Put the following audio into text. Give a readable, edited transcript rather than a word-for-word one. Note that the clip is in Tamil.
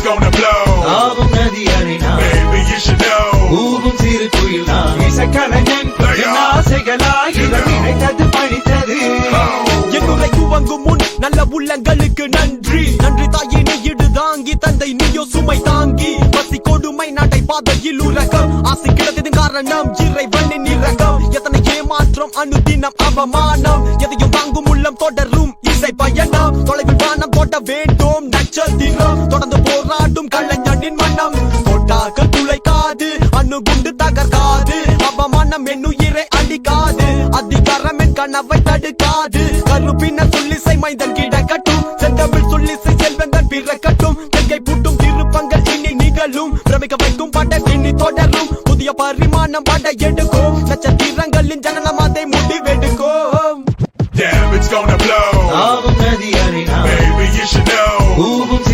gonna blow. ஆவும் நதி அறினா Baby, you should know. ஊவும் சிறு குயில் நான் இசைக்கலைஞன் என் ஆசைகளாய் நினைத்தது படித்தது என்னுரை துவங்கும் முன் நல்ல உள்ளங்களுக்கு நன்றி நன்றி தாயே நீ இடு தாங்கி தந்தை நீயோ சுமை தாங்கி பசி கொடுமை நாட்டை பாதையில் உறக்கம் ஆசை கிடத்தது காரணம் இறைவனின் இரக்கம் எத்தனை ஏமாற்றம் அனுதினம் அவமானம் எதையும் வாங்கும் உள்ளம் தொடரும் இசை பயணம் தொலைவில் வானம் போட்ட வேண்டும் நட்சத்திரம் தொடர்ந்து போராடும் கலைஞனின் மனம் தொட்டாக்கள் துளைக்காது அணுகுண்டு தகர்க்காது அவமானம் என்னுயிரை அழிக்காது அதிகாரம் என் கனவை தடுக்காது கருப்பின சொல்லிசை மைந்தன் கிடக்கட்டும் செந்தமிழ் சொல்லிசை செல்வந்தன் பிறக்கட்டும் தெங்கை பூட்டும் திருப்பங்கள் இனி நிகழும் பிரமிக்க வைக்கும் பட இனி தொடரும் புதிய பரிமாணம் பட எடுக்கும் நட்சத்திரங்களின் ஜனனம் அதை முடிவெடுக்கும். Damn, it's gonna blow. ஆவும் நதி அறினா Baby, you should know. ஊவும்